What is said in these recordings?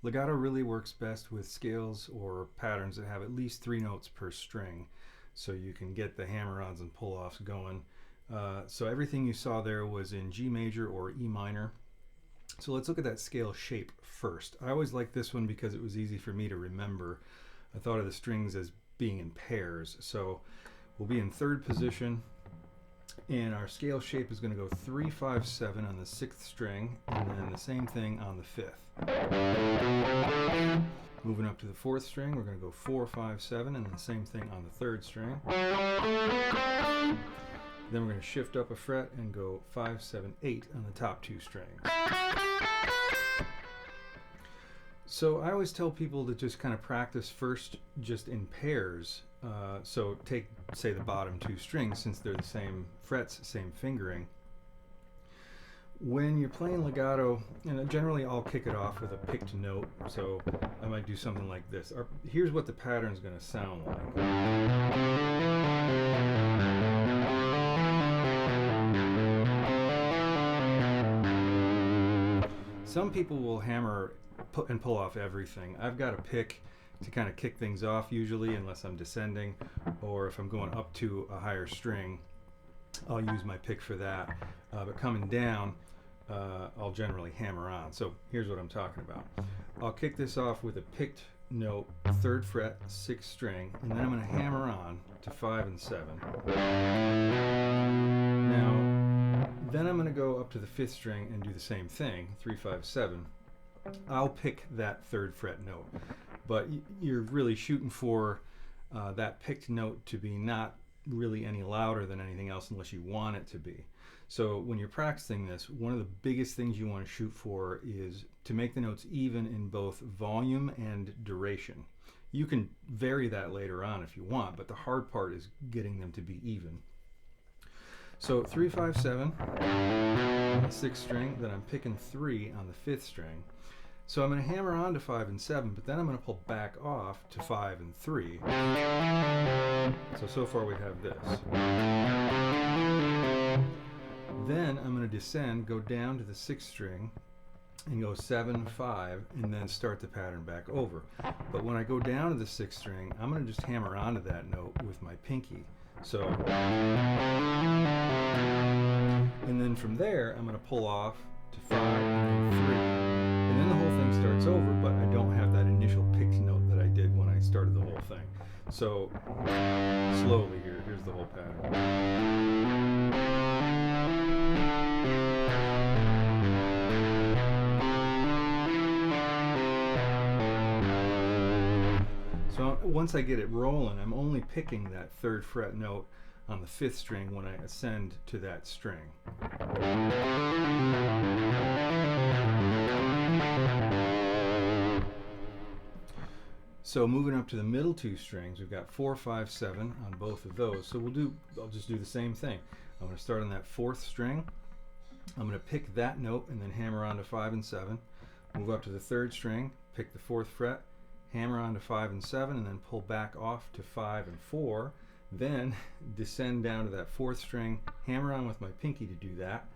Legato really works best with scales or patterns that have at least 3 notes per string, so you can get the hammer-ons and pull-offs going. So everything you saw there was in G major or E minor. So let's look at that scale shape first. I always liked this one because it was easy for me to remember. I thought of the strings as being in pairs. So we'll be in 3rd position, and our scale shape is going to go 3, 5, 7 on the 6th string, and then the same thing on the 5th. Moving up to the 4th string, we're going to go 4, 5, 7, and the same thing on the 3rd string. Then we're going to shift up a fret and go 5, 7, 8 on the top 2 strings. So I always tell people to just kind of practice first just in pairs. So take, say, the bottom 2 strings, since they're the same frets, same fingering. When you're playing legato, and generally I'll kick it off with a picked note, so I might do something like this. Here's what the pattern's going to sound like. Some people will hammer and pull off everything. I've got a pick to kind of kick things off usually, unless I'm descending, or if I'm going up to a higher string, I'll use my pick for that. But coming down, I'll generally hammer on. So here's what I'm talking about. I'll kick this off with a picked note, 3rd fret, 6th string, and then I'm going to hammer on to 5 and 7. Now, then I'm going to go up to the 5th string and do the same thing, 3, 5, 7. I'll pick that 3rd fret note, but you're really shooting for that picked note to be not really any louder than anything else unless you want it to be. So when you're practicing this, one of the biggest things you want to shoot for is to make the notes even in both volume and duration. You can vary that later on if you want, but the hard part is getting them to be even. So 3, 5, 7 on the 6th string, then I'm picking 3 on the 5th string. So I'm going to hammer on to 5 and 7, but then I'm going to pull back off to 5 and 3. So far we have this. Then I'm going to descend, go down to the 6th string, and go 7, 5, and then start the pattern back over. But when I go down to the 6th string, I'm going to just hammer onto that note with my pinky. So, and then from there, I'm going to pull off to 5 and then 3. And then the whole thing starts over, but I don't have that initial picked note that I did when I started the whole thing. So, slowly here's the whole pattern. So once I get it rolling, I'm only picking that 3rd fret note on the 5th string when I ascend to that string. So moving up to the middle 2 strings, we've got 4, 5, 7 on both of those. So I'll just do the same thing. I'm going to start on that 4th string. I'm going to pick that note and then hammer on to 5 and 7. Move up to the 3rd string, pick the 4th fret, hammer on to 5 and 7, and then pull back off to 5 and 4. Then descend down to that 4th string, hammer on with my pinky to do that,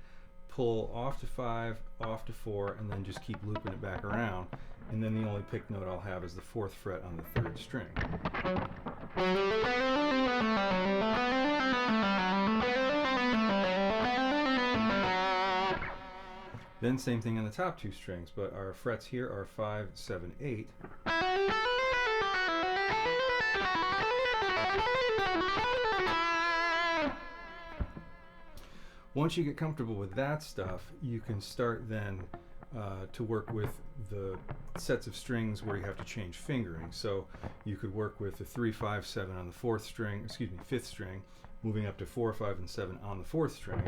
pull off to 5, off to 4, and then just keep looping it back around. And then the only pick note I'll have is the 4th fret on the 3rd string. Then same thing on the top 2 strings, but our frets here are 5, 7, 8. Once you get comfortable with that stuff, you can start then to work with the sets of strings where you have to change fingering. So you could work with the 3, 5, 7 on the 5th string, moving up to 4, 5, and 7 on the 4th string.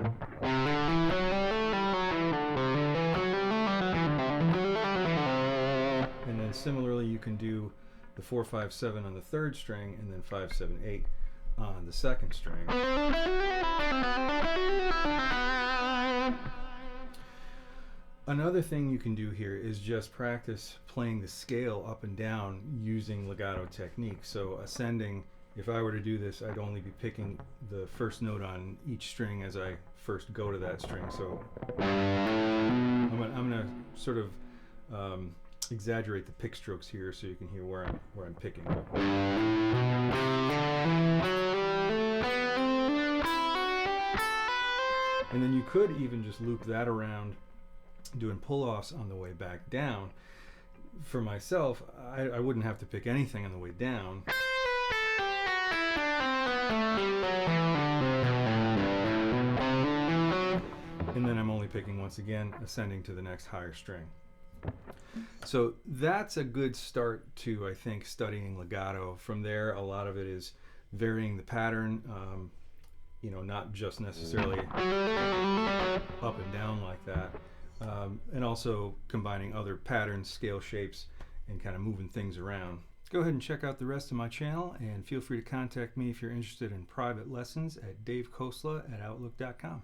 And then similarly, you can do the 4, 5, 7 on the 3rd string, and then 5, 7, 8 on the 2nd string. Another thing you can do here is just practice playing the scale up and down using legato technique. So ascending if I were to do this, I'd only be picking the first note on each string as I first go to that string. So I'm gonna sort of exaggerate the pick strokes here so you can hear where I'm picking. And then you could even just loop that around, doing pull-offs on the way back down. For myself, I wouldn't have to pick anything on the way down. And then I'm only picking, once again, ascending to the next higher string. So that's a good start to, I think, studying legato. From there, a lot of it is varying the pattern, you know, not just necessarily up and down like that, and also combining other patterns, scale shapes, and kind of moving things around. Go ahead and check out the rest of my channel, and feel free to contact me if you're interested in private lessons at davekosla@outlook.com.